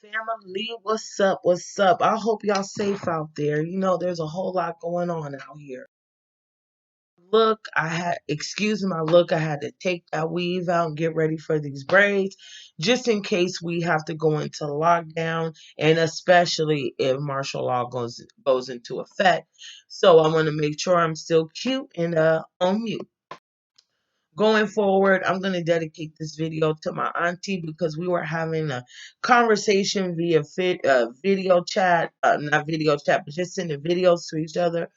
Family, what's up? What's up? I hope y'all safe out there. There's a whole lot going on out here. Excuse my look, I had to take that weave out and get ready for these braids just in case we have to go into lockdown and especially if martial law goes into effect. So I want to make sure I'm still cute and on mute. Going forward, I'm going to dedicate this video to my auntie because we were having a conversation via video chat, not video chat, but just sending videos to each other.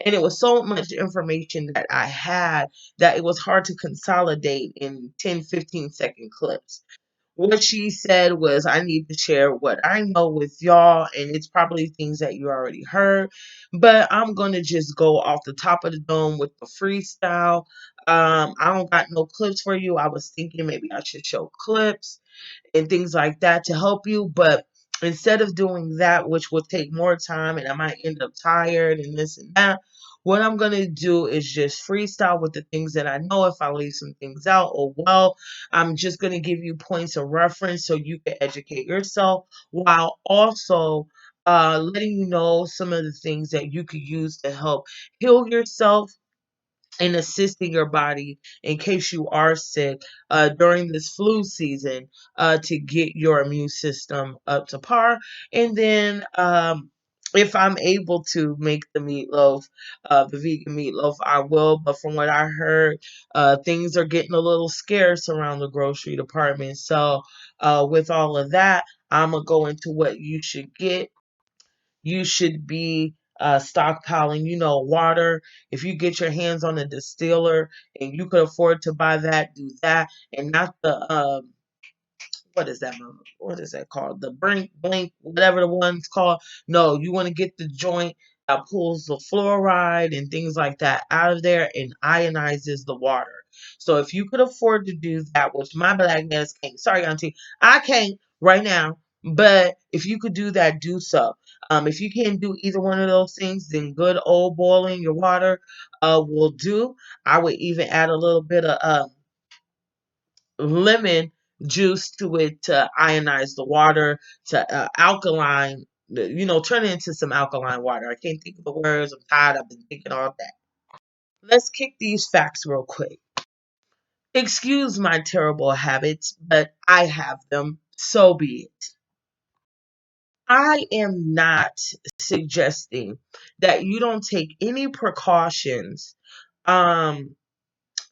And it was so much information that I had that it was hard to consolidate in 10, 15-second clips. What she said was, I need to share what I know with y'all, and it's probably things that you already heard, but I'm gonna just go off the top of the dome with the freestyle. I don't got no clips for you. I was thinking maybe I should show clips and things like that to help you. But instead of doing that, which will take more time and I might end up tired and this and that, what I'm going to do is just freestyle with the things that I know. If I leave some things out, oh well, I'm just going to give you points of reference so you can educate yourself while also letting you know some of the things that you could use to help heal yourself and assisting your body in case you are sick during this flu season to get your immune system up to par. And then if I'm able to make the meatloaf, the vegan meatloaf, I will. But from what I heard, things are getting a little scarce around the grocery department. So with all of that, I'm going to go into what you should get. You should be stockpiling, water. If you get your hands on a distiller and you could afford to buy that, do that, and not the what is that? What is that called? The blink, whatever the one's called. No, you want to get the joint that pulls the fluoride and things like that out of there and ionizes the water. So if you could afford to do that, which my black ass can't, sorry, auntie, I can't right now. But if you could do that, do so. If you can't do either one of those things, then good old boiling your water will do. I would even add a little bit of lemon juice to it to ionize the water, to alkaline, turn it into some alkaline water. I can't think of the words. I'm tired. I've been thinking all that. Let's kick these facts real quick. Excuse my terrible habits, but I have them. So be it. I am not suggesting that you don't take any precautions um,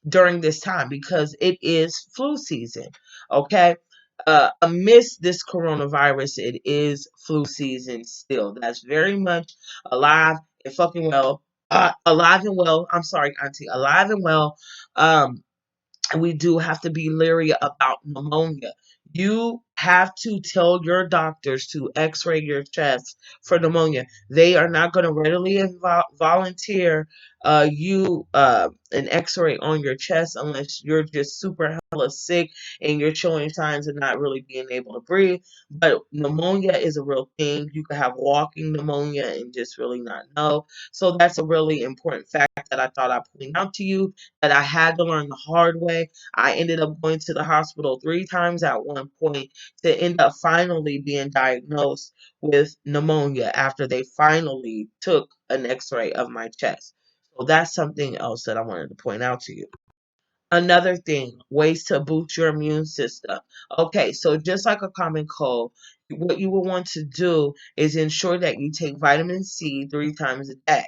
during this time because it is flu season. Okay. Amidst this coronavirus, it is flu season still. That's very much alive and fucking well. Alive and well. I'm sorry, Auntie. Alive and well. We do have to be leery about pneumonia. You have to tell your doctors to x-ray your chest for pneumonia. They are not going to readily volunteer you an x-ray on your chest unless you're just super hella sick and you're showing signs of not really being able to breathe. But pneumonia is a real thing. You could have walking pneumonia and just really not know. So that's a really important fact that I thought I'd point out to you that I had to learn the hard way. I ended up going to the hospital 3 times at one point to end up finally being diagnosed with pneumonia after they finally took an x-ray of my chest. So that's something else that I wanted to point out to you. Another thing, ways to boost your immune system. Okay, so just like a common cold, what you will want to do is ensure that you take vitamin C 3 times a day.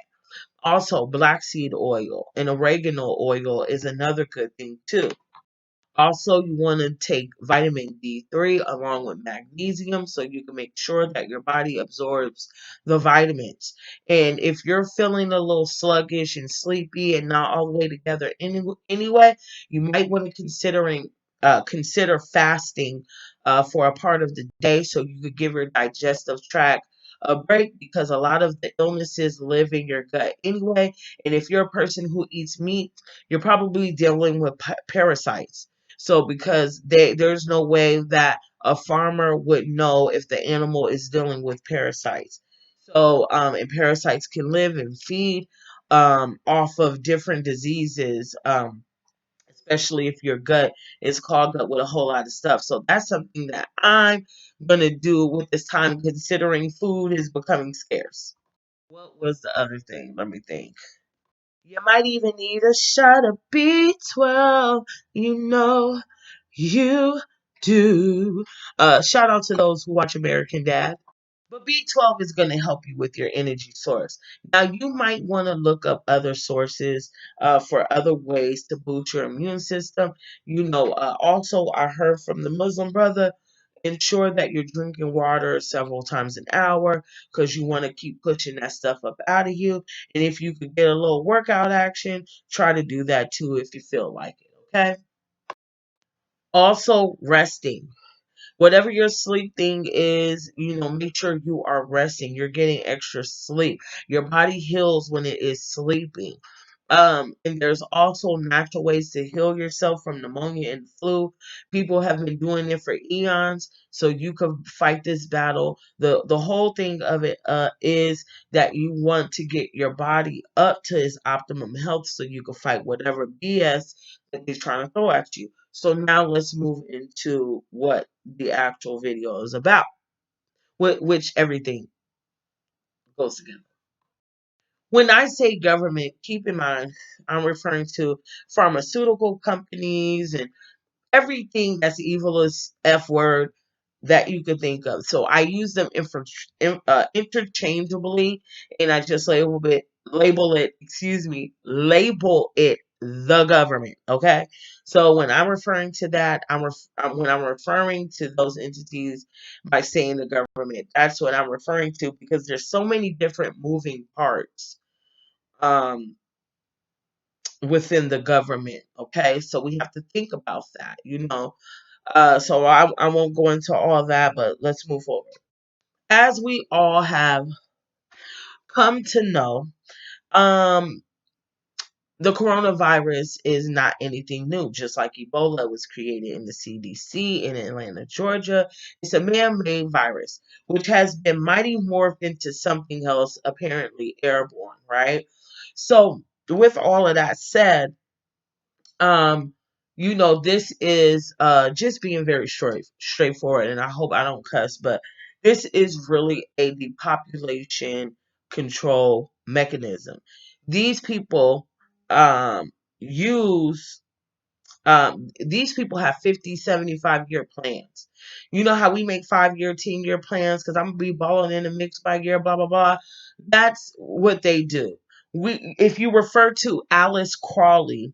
Also, black seed oil and oregano oil is another good thing too. Also, you want to take vitamin D3 along with magnesium so you can make sure that your body absorbs the vitamins. And if you're feeling a little sluggish and sleepy and not all the way together anyway, you might want to consider fasting for a part of the day so you could give your digestive tract a break because a lot of the illnesses live in your gut anyway. And if you're a person who eats meat, you're probably dealing with parasites. So because there's no way that a farmer would know if the animal is dealing with parasites. So and parasites can live and feed off of different diseases. especially if your gut is clogged up with a whole lot of stuff. So that's something that I'm going to do with this time, considering food is becoming scarce. What was the other thing? Let me think. You might even need a shot of B12. You know you do. Shout out to those who watch American Dad. But B12 is going to help you with your energy source. Now, you might want to look up other sources for other ways to boost your immune system. Also, I heard from the Muslim brother, ensure that you're drinking water several times an hour because you want to keep pushing that stuff up out of you. And if you could get a little workout action, try to do that too if you feel like it. Okay. Also, resting. Whatever your sleep thing is, make sure you are resting. You're getting extra sleep. Your body heals when it is sleeping. And there's also natural ways to heal yourself from pneumonia and flu. People have been doing it for eons, so you can fight this battle. The whole thing of it is that you want to get your body up to its optimum health so you can fight whatever BS that they're trying to throw at you. So now let's move into what the actual video is about, which everything goes together. When I say government, keep in mind I'm referring to pharmaceutical companies and everything that's evil as F word that you could think of. So I use them interchangeably, and I just label it the government. Okay. So when I'm referring to that, when I'm referring to those entities by saying the government, that's what I'm referring to because there's so many different moving parts um within the government. Okay. So we have to think about that. So I won't go into all that, but let's move forward. As we all have come to know, um, the coronavirus is not anything new. Just like Ebola was created in the CDC in Atlanta, Georgia, it's a man-made virus which has been mighty morphed into something else, apparently airborne, right? So, with all of that said, um this is just being very straightforward, and I hope I don't cuss, but this is really a depopulation control mechanism. These people um use these people have 50, 75 year plans. You know how we make 5 year, 10 year plans because I'm gonna be balling in the mix by year, blah blah blah. That's what they do. If you refer to Alice Crawley,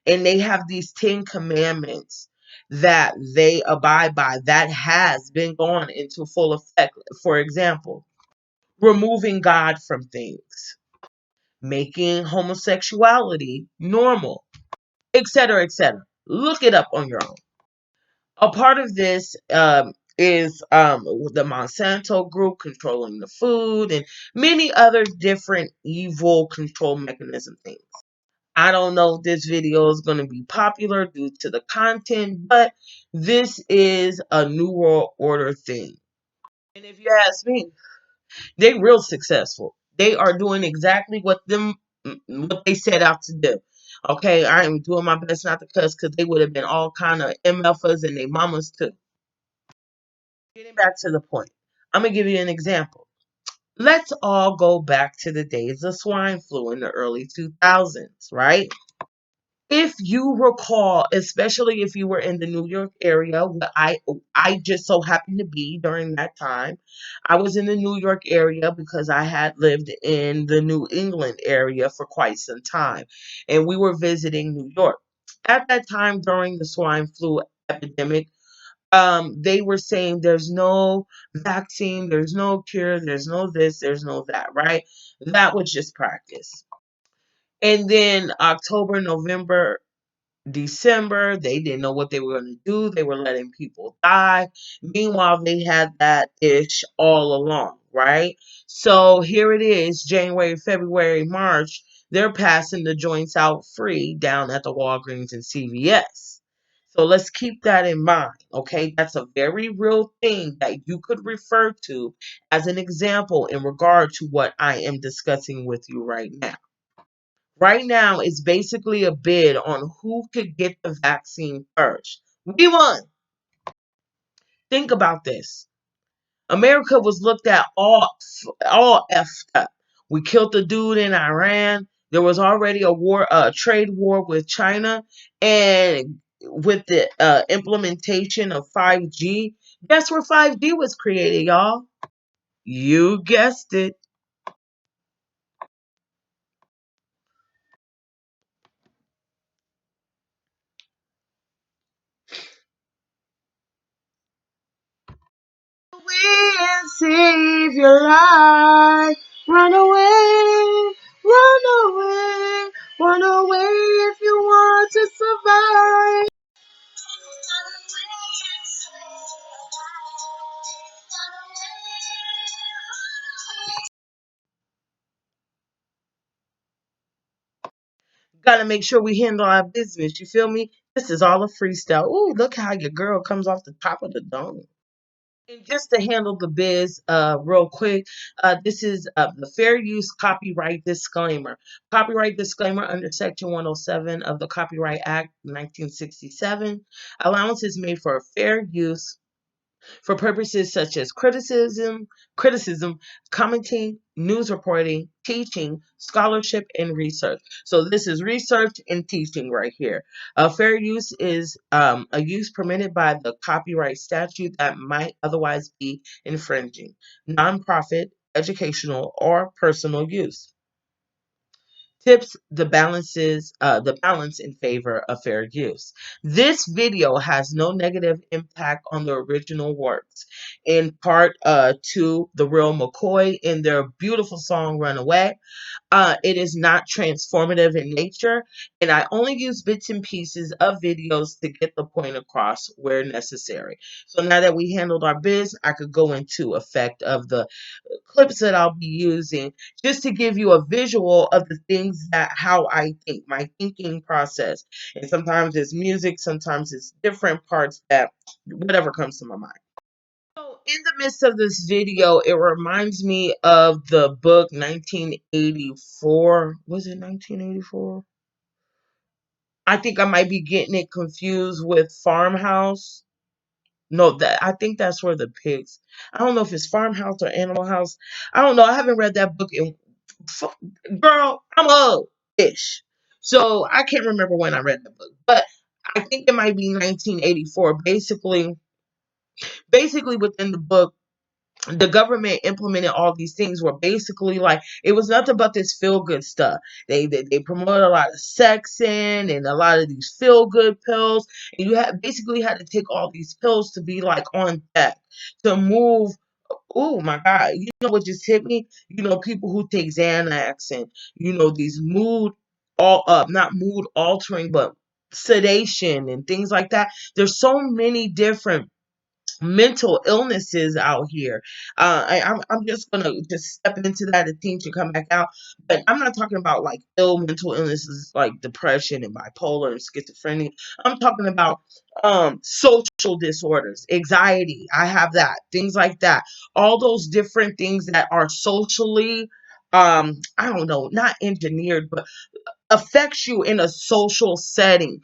and they have these 10 commandments that they abide by that has been gone into full effect. For example, removing God from things, making homosexuality normal, etc., etc. Look it up on your own. A part of this is the Monsanto group controlling the food and many other different evil control mechanism things. I don't know if this video is going to be popular due to the content, but this is a New World Order thing. And if you ask me, they real successful. They are doing exactly what they set out to do. Okay, I am doing my best not to cuss because they would have been all kind of MFers and their mamas too. Getting back to the point, I'm gonna give you an example. Let's all go back to the days of swine flu in the early 2000s, right? If you recall, especially if you were in the New York area, where I just so happened to be during that time. I was in the New York area because I had lived in the New England area for quite some time, and we were visiting New York. At that time during the swine flu epidemic, they were saying there's no vaccine, there's no cure, there's no this, there's no that, right? That was just practice. And then October, November, December, they didn't know what they were going to do. They were letting people die. Meanwhile, they had that ish all along, right? So here it is, January, February, March. They're passing the joints out free down at the Walgreens and CVS. So let's keep that in mind, okay? That's a very real thing that you could refer to as an example in regard to what I am discussing with you right now. Right now, it's basically a bid on who could get the vaccine first. We won. Think about this. America was looked at all effed up. We killed the dude in Iran. There was already a trade war with China, and with the implementation of 5G, guess where 5G was created, y'all? You guessed it. Away and save your life. Run away, run away, run away if you want to survive. Gotta make sure we handle our business. You feel me? This is all a freestyle. Ooh, look how your girl comes off the top of the dome. And just to handle the biz real quick, this is the fair use copyright disclaimer. Copyright disclaimer under Section 107 of the Copyright Act 1967. Allowance is made for fair use for purposes such as criticism, commenting, news reporting, teaching, scholarship, and research. So this is research and teaching right here. Fair use is a use permitted by the copyright statute that might otherwise be infringing. Nonprofit, educational, or personal use. Tips the balance in favor of fair use. This video has no negative impact on the original works. In part to the real McCoy in their beautiful song Runaway, it is not transformative in nature, and I only use bits and pieces of videos to get the point across where necessary. So now that we handled our biz, I could go into effect of the clips that I'll be using just to give you a visual of the things that how I think, my thinking process. And sometimes it's music, sometimes it's different parts that whatever comes to my mind. So in the midst of this video, it reminds me of the book 1984. Was it 1984? I think I might be getting it confused with Farmhouse. No, that I think that's where the pigs. I don't know if it's Farmhouse or Animal House. I don't know. I haven't read that book in girl. I'm old ish, so I can't remember when I read the book, but I think it might be 1984. Basically within the book, the government implemented all these things where basically like it was nothing but this feel good stuff. They promoted a lot of sexing and a lot of these feel good pills, and you had basically had to take all these pills to be like on deck to move. Oh my God, you know what just hit me? You know, people who take Xanax and these mood all up, not mood altering, but sedation and things like that. There's so many different mental illnesses out here. I'm just gonna just step into that and teach and come back out. But I'm not talking about like ill mental illnesses like depression and bipolar and schizophrenia. I'm talking about social disorders, anxiety. I have that, things like that. All those different things that are socially I don't know, not engineered, but affects you in a social setting.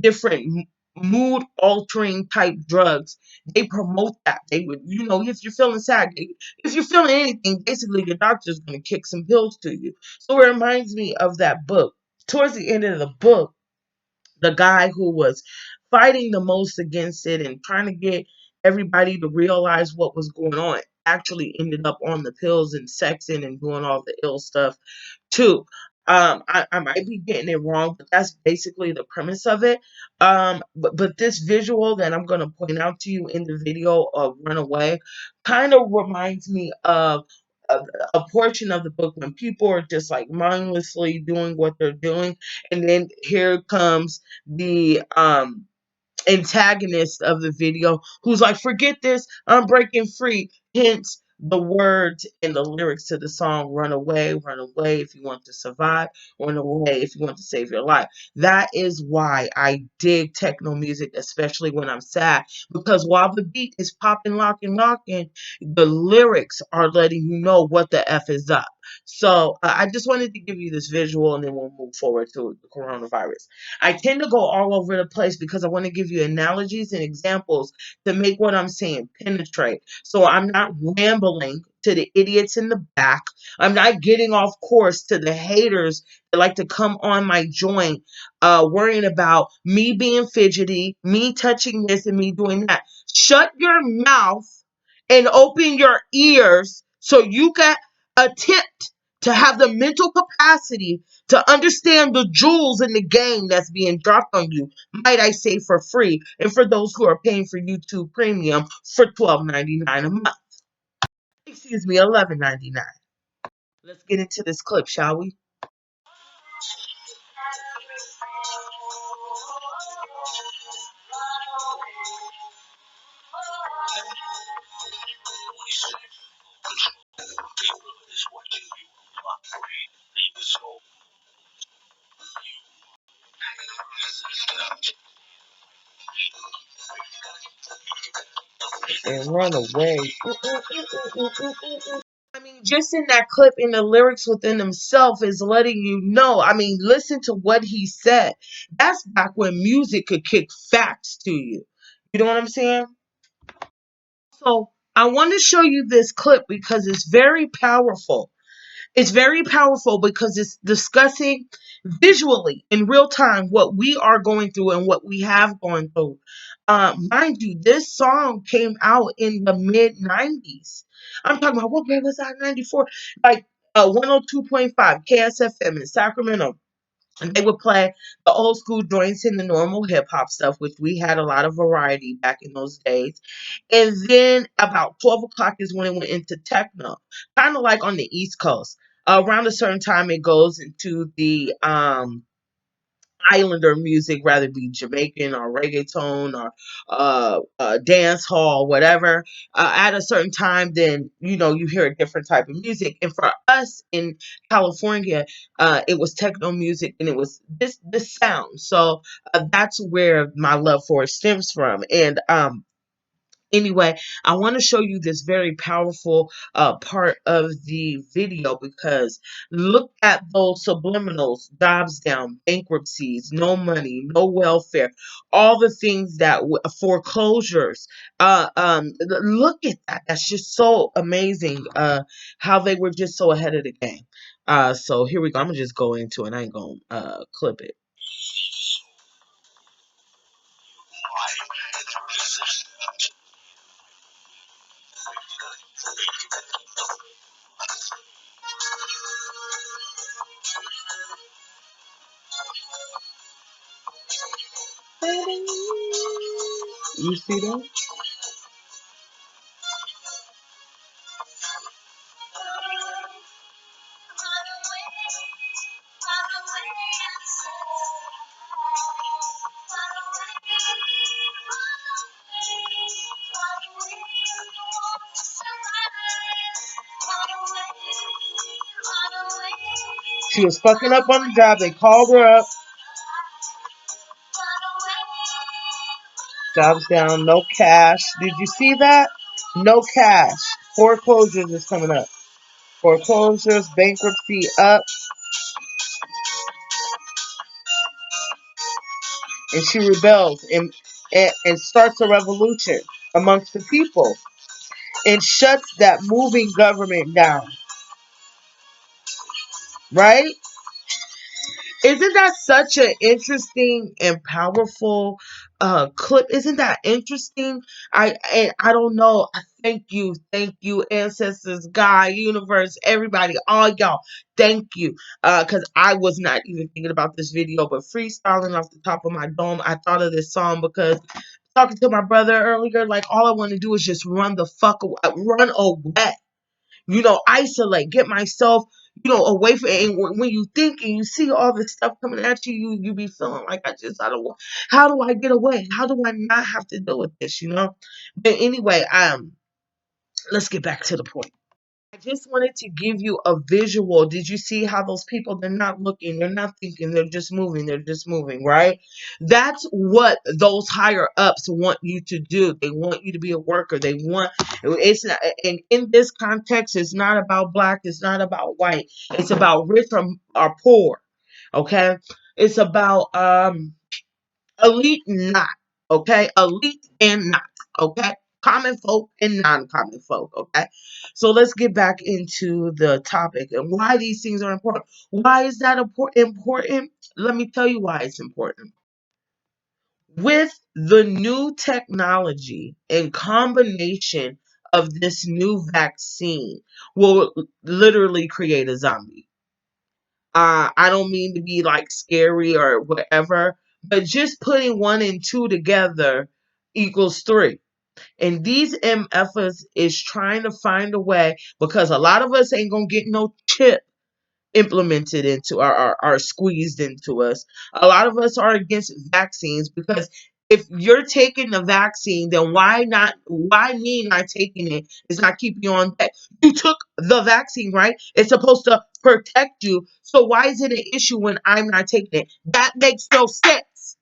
Different mood altering type drugs. They promote that. They would, if you're feeling sad, if you're feeling anything, basically your doctor's going to kick some pills to you. So it reminds me of that book. Towards the end of the book, the guy who was fighting the most against it and trying to get everybody to realize what was going on actually ended up on the pills and sexing and doing all the ill stuff too. I might be getting it wrong, but that's basically the premise of it. But this visual that I'm gonna point out to you in the video of Runaway kind of reminds me of a, a portion of the book when people are just like mindlessly doing what they're doing, and then here comes the antagonist of the video who's like, forget this, I'm breaking free. Hence the words and the lyrics to the song run away if you want to survive, run away if you want to save your life. That is why I dig techno music, especially when I'm sad, because while the beat is popping, locking, the lyrics are letting you know what the F is up. So I just wanted to give you this visual and then we'll move forward to the coronavirus. I tend to go all over the place because I want to give you analogies and examples to make what I'm saying penetrate. So I'm not rambling to the idiots in the back. I'm not getting off course to the haters that like to come on my joint, worrying about me being fidgety, me touching this and me doing that. Shut your mouth and open your ears so you can attempt to have the mental capacity to understand the jewels in the game that's being dropped on you, might I say for free, and for those who are paying for YouTube Premium for $12.99 a month. Excuse me, $11.99. Let's get into this clip, shall we? And run away. I mean, just in that clip, in the lyrics within themselves is letting you know. I mean, listen to what he said. That's back when music could kick facts to you. You know what I'm saying? So I want to show you this clip because it's very powerful. It's very powerful because it's discussing visually in real time what we are going through and what we have gone through. Mind you, this song came out in the mid 90s. I'm talking about what grade was that? 94? Like 102.5 KSFM in Sacramento. And they would play the old school joints and the normal hip hop stuff, which we had a lot of variety back in those days. And then about 12 o'clock is when it went into techno, kind of like on the East Coast. Around a certain time, it goes into the islander music, rather it be Jamaican or reggaeton or dance hall, whatever. At a certain time, then you hear a different type of music. And for us in California, it was techno music, and it was this sound. So that's where my love for it stems from. And anyway, I want to show you this very powerful part of the video because look at those subliminals: jobs down, bankruptcies, no money, no welfare, all the things that foreclosures. Look at that. That's just so amazing. How they were just so ahead of the game. So here we go. I'm gonna just go into it. I ain't gonna clip it. You see that? She was fucking up on the job. They called her up. Jobs down, no cash. Did you see that? No cash. Foreclosures is coming up. Foreclosures, bankruptcy up. And she rebels and starts a revolution amongst the people and shuts that moving government down. Right? Isn't that such an interesting and powerful clip? Isn't that interesting? I don't know. Thank you, ancestors, God, universe, everybody, all y'all. Thank you, because I was not even thinking about this video, but freestyling off the top of my dome, I thought of this song because talking to my brother earlier, like all I want to do is just run the fuck away, run away. Isolate, get myself, away from it. And when you think and you see all this stuff coming at you, you be feeling like I don't want, how do I get away? How do I not have to deal with this, But anyway, let's get back to the point. I just wanted to give you a visual. Did you see how those people, they're not looking, they're not thinking, they're just moving, right? That's what those higher ups want you to do. They want you to be a worker. They want, it's not, and in this context, it's not about black, it's not about white, it's about rich or poor. Okay? It's about elite not, okay? Elite and not, okay? Common folk and non-common folk, okay? So let's get back into the topic and why these things are important. Why is that important? Let me tell you why it's important. With the new technology in combination of this new vaccine will literally create a zombie. I don't mean to be like scary or whatever, but just putting one and two together equals three. And these MFers is trying to find a way because a lot of us ain't gonna get no chip implemented into our squeezed into us. A lot of us are against vaccines because if you're taking the vaccine, then why me not taking it is not keep you on deck. You took the vaccine, right? It's supposed to protect you. So why is it an issue when I'm not taking it? That makes no sense.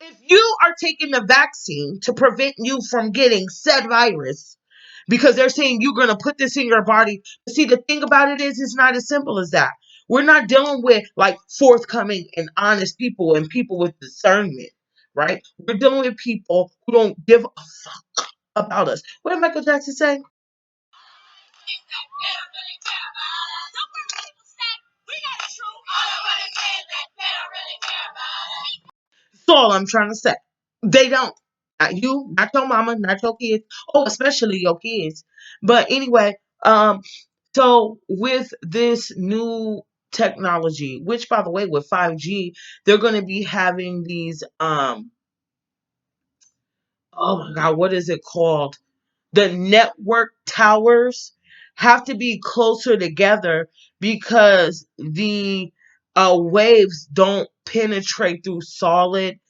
If you are taking the vaccine to prevent you from getting said virus, because they're saying you're going to put this in your body. See, the thing about it is, it's not as simple as that. We're not dealing with like forthcoming and honest people and people with discernment, right? We're dealing with people who don't give a fuck about us. What did Michael Jackson say? That's all I'm trying to say. They don't. Not you, not your mama, not your kids. Oh, especially your kids. But anyway, so with this new technology, which by the way, with 5G, they're going to be having these oh my god, what is it called? The network towers have to be closer together because the waves don't penetrate through solid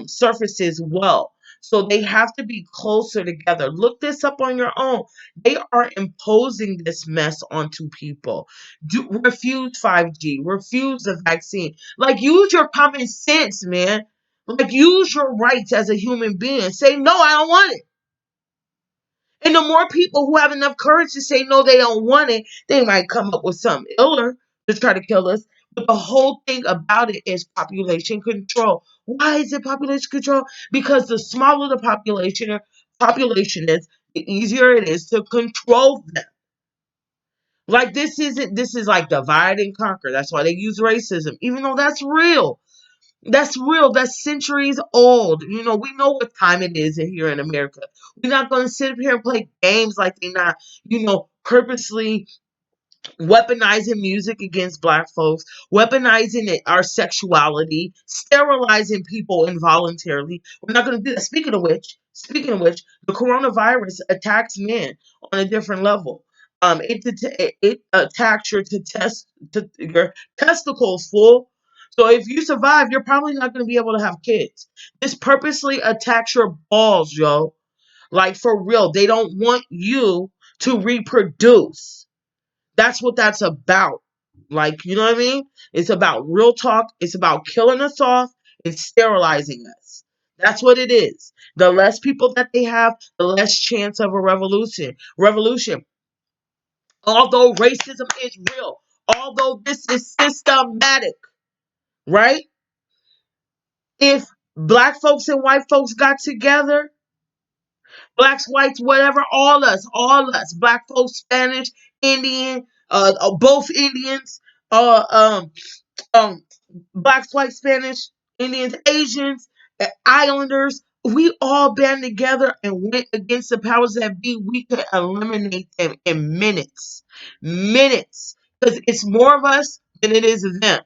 surfaces well. So they have to be closer together. Look this up on your own. They are imposing this mess onto people. Refuse 5G, refuse the vaccine. Like, use your common sense, man. Like, use your rights as a human being. Say, no, I don't want it. And the more people who have enough courage to say no, they don't want it, they might come up with something iller to try to kill us. But the whole thing about it is population control. Why is it population control? Because the smaller the population is, the easier it is to control them. Like, this is like divide and conquer. That's why they use racism, even though that's real. That's real. That's centuries old. You know, we know what time it is here in America. We're not going to sit up here and play games like they're not, purposely weaponizing music against black folks, weaponizing our sexuality, sterilizing people involuntarily. We're not going to do that. Speaking of which, the coronavirus attacks men on a different level. It attacks your testicles full. So if you survive, you're probably not going to be able to have kids. This purposely attacks your balls, yo. Like, for real. They don't want you to reproduce. That's what that's about. Like, you know what I mean? It's about real talk. It's about killing us off and sterilizing us. That's what it is. The less people that they have, the less chance of a revolution. Revolution. Although racism is real, although this is systematic, right? If black folks and white folks got together, blacks, whites, whatever, all us, black folks, Spanish, Indian, both Indians, uh, um, um, blacks, white, Spanish, Indians, Asians, Islanders, we all band together and went against the powers that be. We could eliminate them in minutes. Minutes. Because it's more of us than it is of them.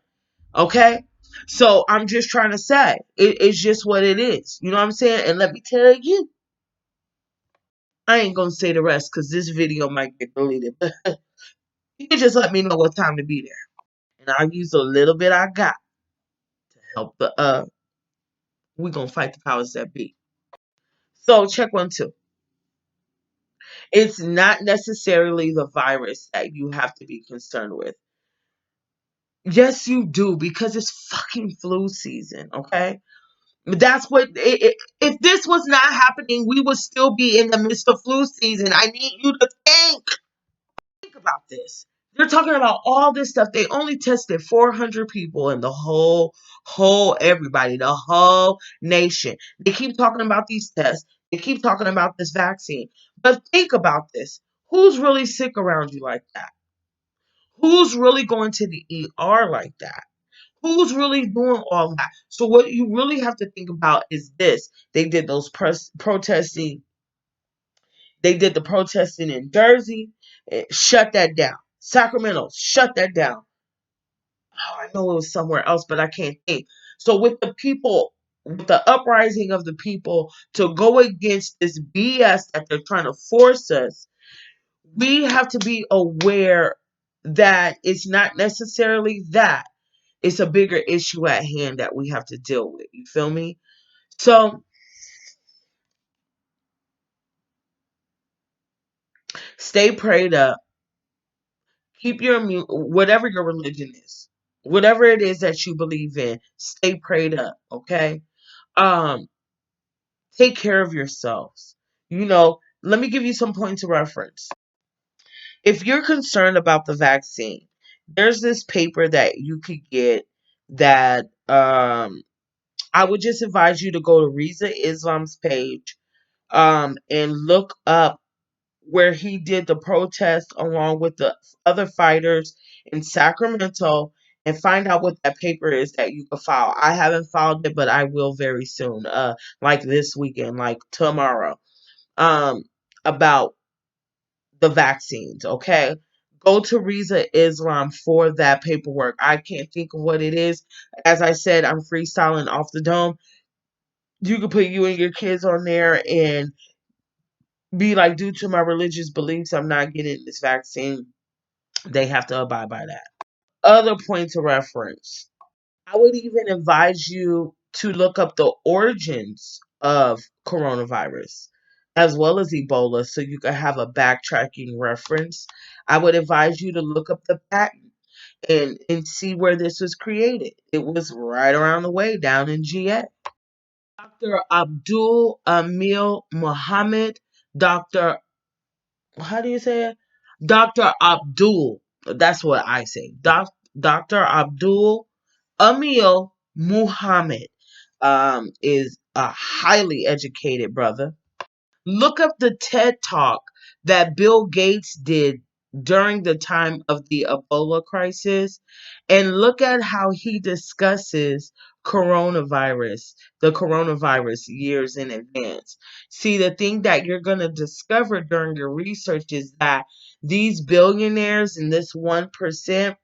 Okay? So I'm just trying to say, it's just what it is. You know what I'm saying? And let me tell you, I ain't going to say the rest because this video might get deleted. But you can just let me know what time to be there. And I'll use a little bit I got to help we're gonna fight the powers that be. So check 1, 2. It's not necessarily the virus that you have to be concerned with. Yes, you do, because it's fucking flu season, okay? That's what, if this was not happening, we would still be in the midst of flu season. I need you to think about this. They're talking about all this stuff. They only tested 400 people in the whole everybody, the whole nation. They keep talking about these tests. They keep talking about this vaccine. But think about this. Who's really sick around you like that? Who's really going to the ER like that? Who's really doing all that? So what you really have to think about is this. They did those protesting. They did the protesting in Jersey. Shut that down. Sacramento, shut that down. Oh, I know it was somewhere else, but I can't think. So with the people, with the uprising of the people to go against this BS that they're trying to force us, we have to be aware that it's not necessarily that. It's a bigger issue at hand that we have to deal with. You feel me? So stay prayed up. Keep your whatever your religion is, whatever it is that you believe in, stay prayed up. Okay. Um, take care of yourselves. Let me give you some points of reference. If you're concerned about the vaccine, there's this paper that you could get that I would just advise you to go to Riza Islam's page and look up where he did the protest along with the other fighters in Sacramento and find out what that paper is that you can file. I haven't filed it, but I will very soon. Like this weekend, like tomorrow. About the vaccines, okay? Go to Riza Islam for that paperwork. I can't think of what it is. As I said, I'm freestyling off the dome. You can put you and your kids on there and be like, due to my religious beliefs, I'm not getting this vaccine. They have to abide by that. Other points of reference. I would even advise you to look up the origins of coronavirus as well as Ebola so you can have a backtracking reference. I would advise you to look up the patent and see where this was created. It was right around the way down in GA. Dr. Abdul Amil Muhammad, Dr. How do you say it? Dr. Abdul. That's what I say. Dr. Abdul Amil Muhammad is a highly educated brother. Look up the TED Talk that Bill Gates did during the time of the Ebola crisis and look at how he discusses the coronavirus years in advance. See, the thing that you're going to discover during your research is that these billionaires and this 1%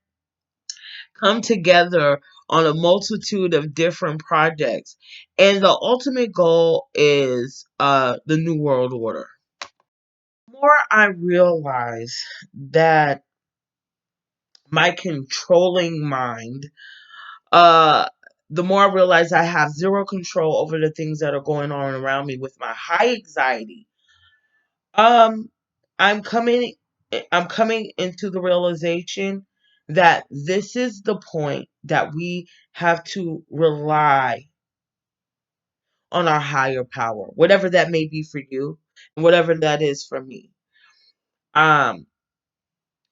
come together on a multitude of different projects. And the ultimate goal is the New World Order. The more I realize that my controlling mind, uh, the more I realize I have zero control over the things that are going on around me with my high anxiety. Um, I'm coming I'm coming into the realization that this is the point that we have to rely on our higher power, whatever that may be for you, and whatever that is for me. Um,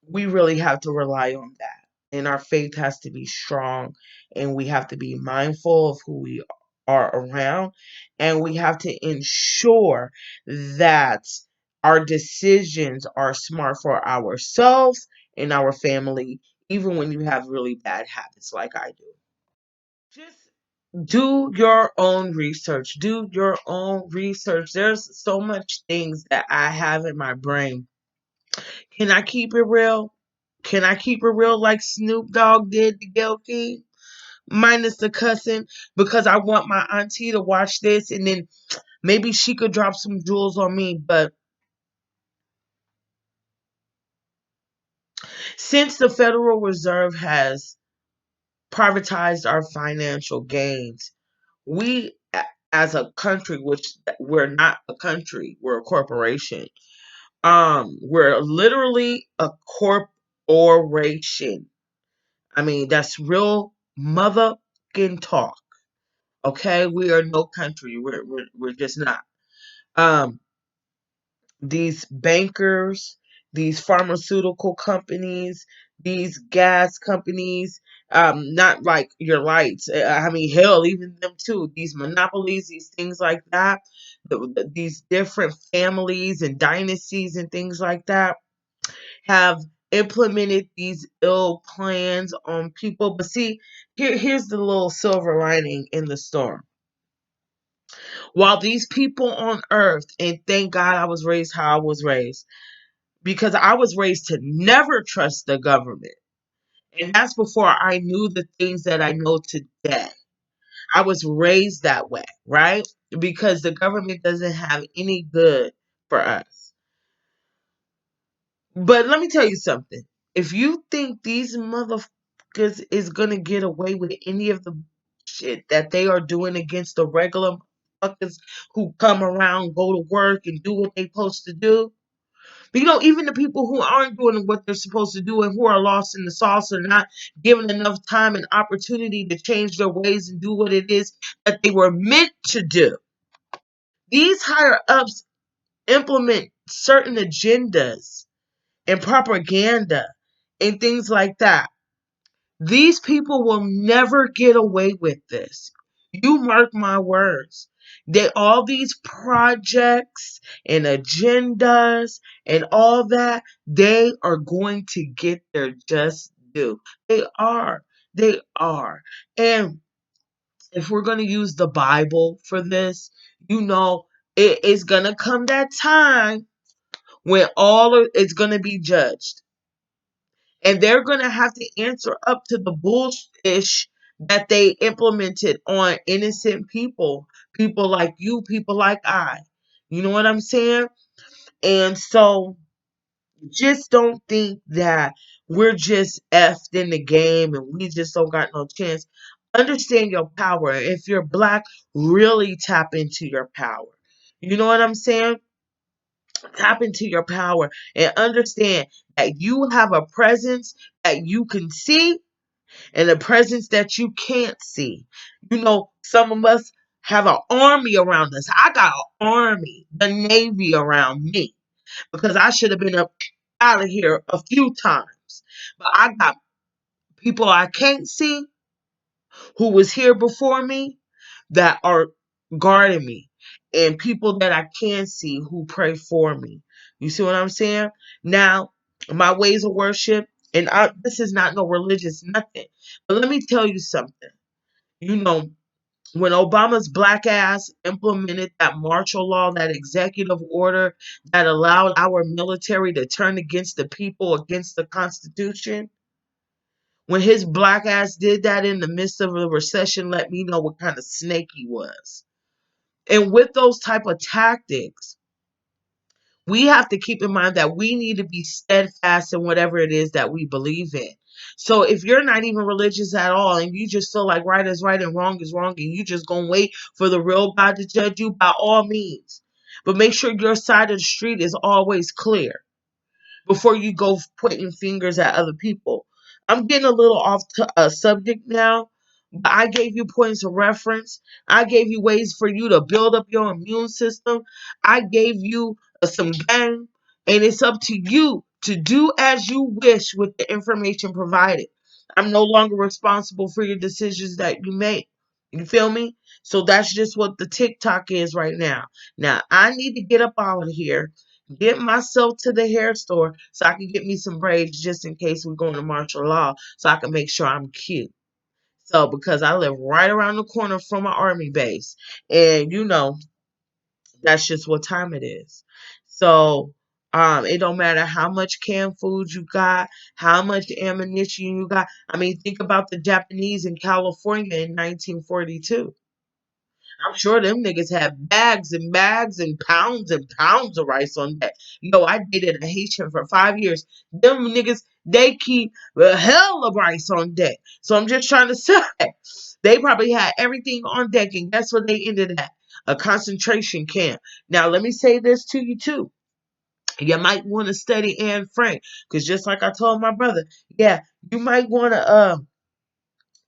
we really have to rely on that. And our faith has to be strong, and we have to be mindful of who we are around, and we have to ensure that our decisions are smart for ourselves and our family, even when you have really bad habits like I do. Just do your own research. Do your own research. There's so much things that I have in my brain. Can I keep it real? Can I keep it real like Snoop Dogg did to Gayle King? Minus the cussing, because I want my auntie to watch this and then maybe she could drop some jewels on me. But since the Federal Reserve has privatized our financial gains, we as a country, which we're not a country, we're a corporation, We're literally a corporation. I mean, that's real motherfucking talk. Okay, we are no country. We're just not. Um, these bankers, these pharmaceutical companies, these gas companies, not like your lights. I mean, hell, even them too. These monopolies, these things like that, these different families and dynasties and things like that have implemented these ill plans on people. But see, here's the little silver lining in the storm. While these people on earth, and thank God I was raised how I was raised, because I was raised to never trust the government. And that's before I knew the things that I know today. I was raised that way, right? Because the government doesn't have any good for us. But let me tell you something. If you think these motherfuckers is gonna get away with any of the shit that they are doing against the regular motherfuckers who come around, go to work, and do what they supposed to do, even the people who aren't doing what they're supposed to do and who are lost in the sauce are not given enough time and opportunity to change their ways and do what it is that they were meant to do. These higher ups implement certain agendas and propaganda and things like that. These people will never get away with this. You mark my words. That all these projects and agendas and all that, they are going to get their just due. They are. They are. And if we're going to use the Bible for this, it is going to come that time when all of it's going to be judged. And they're going to have to answer up to the bullshit that they implemented on innocent people, people like you, people like I. You know what I'm saying? And so just don't think that we're just effed in the game and we just don't got no chance. Understand your power. If you're black, really tap into your power. You know what I'm saying? Tap into your power and understand that you have a presence that you can see and a presence that you can't see. Some of us have an army around us. I got an army, the Navy around me, because I should have been up out of here a few times. But I got people I can't see who was here before me that are guarding me, and people that I can see who pray for me. You see what I'm saying? Now, my ways of worship, and this is not no religious nothing, but let me tell you something. You know, when Obama's black ass implemented that martial law, that executive order that allowed our military to turn against the people, against the Constitution, when his black ass did that in the midst of a recession, let me know what kind of snake he was. And with those type of tactics, we have to keep in mind that we need to be steadfast in whatever it is that we believe in. So if you're not even religious at all and you just feel like right is right and wrong is wrong and you just gonna wait for the real God to judge you, by all means. But make sure your side of the street is always clear before you go pointing fingers at other people. I'm getting a little off to a subject now, but I gave you points of reference. I gave you ways for you to build up your immune system. I gave you some game, and it's up to you to do as you wish with the information provided. I'm no longer responsible for your decisions that you make. You feel me? So that's just what the TikTok is right now. Now, I need to get up out of here, get myself to the hair store so I can get me some braids just in case we're going to martial law so I can make sure I'm cute. So, because I live right around the corner from my army base, and that's just what time it is. So, it don't matter how much canned food you got, how much ammunition you got. I mean, think about the Japanese in California in 1942. I'm sure them niggas have bags and bags and pounds of rice on deck. I dated a Haitian for 5 years. Them niggas, they keep a hell of rice on deck. So I'm just trying to say, they probably had everything on deck, and guess what they ended at? A concentration camp. Now, let me say this to you too. You might want to study Anne Frank, because just like I told my brother, yeah, you might want to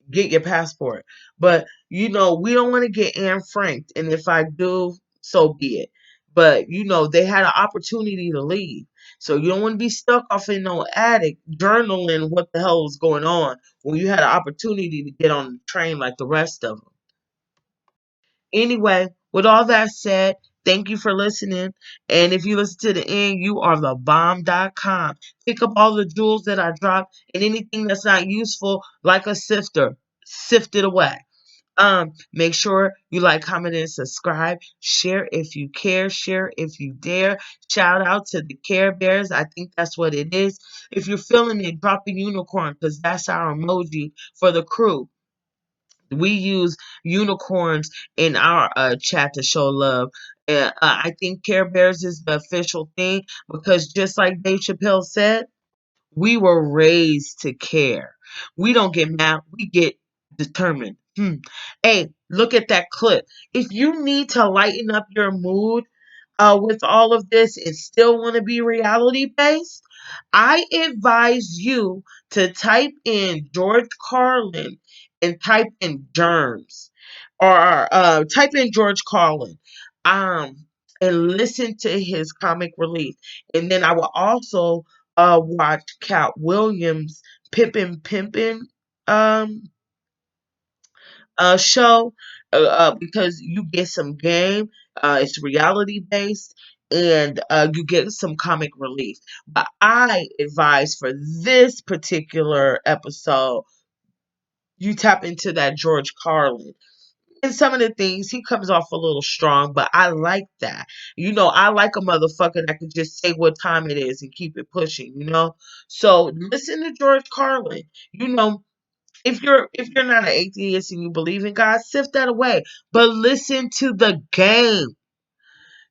get your passport. But we don't want to get Anne Frank, and if I do, so be it. But they had an opportunity to leave. So you don't want to be stuck off in no attic journaling what the hell was going on when you had an opportunity to get on the train like the rest of them. Anyway, with all that said, thank you for listening. And if you listen to the end, you are the bomb.com. Pick up all the jewels that I dropped, and anything that's not useful, like a sifter, sift it away. Make sure you like, comment, and subscribe. Share if you care. Share if you dare. Shout out to the Care Bears. I think that's what it is. If you're feeling it, drop a unicorn, because that's our emoji for the crew. We use unicorns in our chat to show love. I think Care Bears is the official thing, because just like Dave Chappelle said, we were raised to care. We don't get mad, we get determined. Hey, look at that clip. If you need to lighten up your mood with all of this and still want to be reality based, I advise you to type in George Carlin and type in germs, or type in George Carlin, um, and listen to his comic relief. And then I will also watch Cat Williams Pimpin' um show, because you get some game. It's reality based, and you get some comic relief. But I advise for this particular episode, you tap into that George Carlin. And some of the things, he comes off a little strong, but I like that. I like a motherfucker that can just say what time it is and keep it pushing. So listen to George Carlin. If you're not an atheist and you believe in God, sift that away. But listen to the game.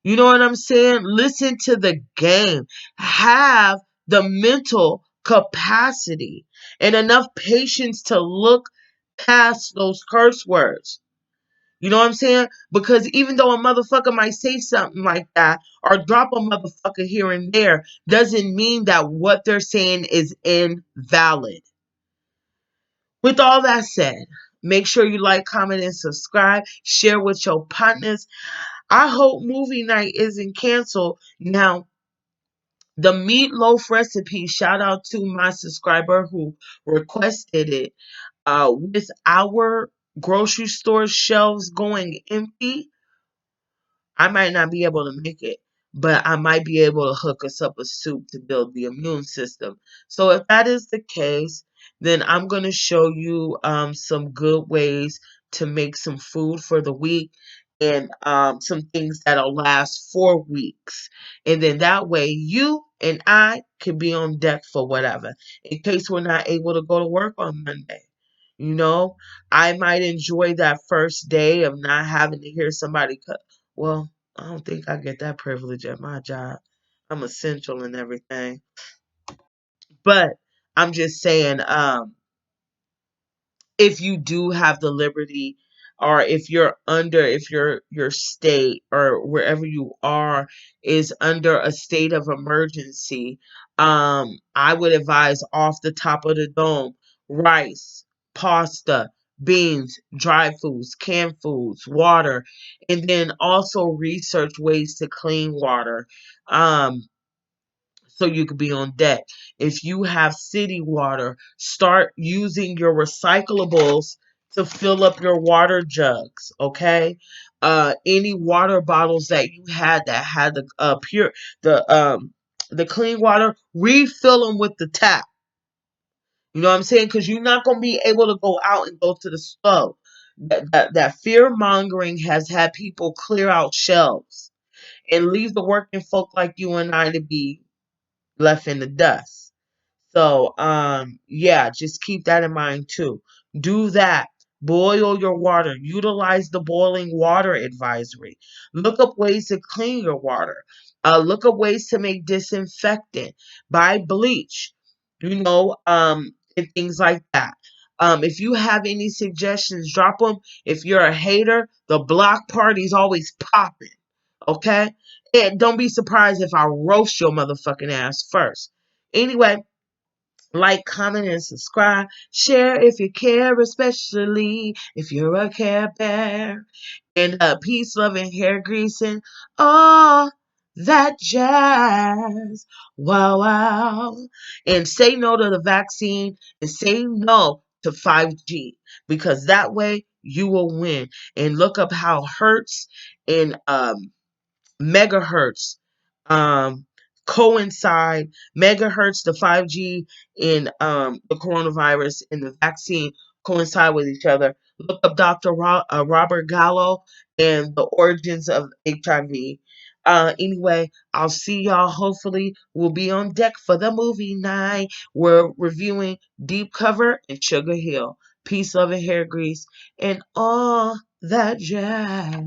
You know what I'm saying? Listen to the game. Have the mental capacity and enough patience to look past those curse words. You know what I'm saying? Because even though a motherfucker might say something like that or drop a motherfucker here and there, doesn't mean that what they're saying is invalid. With all that said, make sure you like, comment, and subscribe. Share with your partners. I hope movie night isn't canceled. Now, the meatloaf recipe, shout out to my subscriber who requested it. With our grocery store shelves going empty, I might not be able to make it, but I might be able to hook us up a soup to build the immune system. So if that is the case, then I'm going to show you some good ways to make some food for the week, and some things that'll last 4 weeks. And then that way you and I can be on deck for whatever, in case we're not able to go to work on Monday. You know, I might enjoy that first day of not having to hear somebody cut. Well, I don't think I get that privilege at my job. I'm essential and everything. But I'm just saying, if you do have the liberty, or if your state or wherever you are is under a state of emergency, I would advise off the top of the dome: rice, pasta, beans, dry foods, canned foods, water, and then also research ways to clean water. So you could be on deck. If you have city water, start using your recyclables to fill up your water jugs, okay? Any water bottles that you had that had the clean water, refill them with the tap. You know what I'm saying? Because you're not gonna be able to go out and go to the stove. That fear mongering has had people clear out shelves and leave the working folk like you and I to be left in the dust. So, yeah, just keep that in mind too. Do that. Boil your water. Utilize the boiling water advisory. Look up ways to clean your water. Look up ways to make disinfectant. Buy bleach. And things like that. If you have any suggestions, drop them. If you're a hater, the block party's always popping. Okay? And don't be surprised if I roast your motherfucking ass first. Anyway, like, comment, and subscribe. Share if you care, especially if you're a Care Bear. And peace, love, and hair greasing. Oh, that jazz. Wow, wow. And say no to the vaccine and say no to 5G, because that way you will win. And look up how Hertz and megahertz um coincide. Megahertz, the 5G, and the coronavirus and the vaccine coincide with each other. Look up Dr. Robert Gallo and the origins of HIV. Anyway, I'll see y'all. Hopefully we'll be on deck for the movie night. We're reviewing Deep Cover and Sugar Hill. Peace, love, and hair grease, and all that jazz.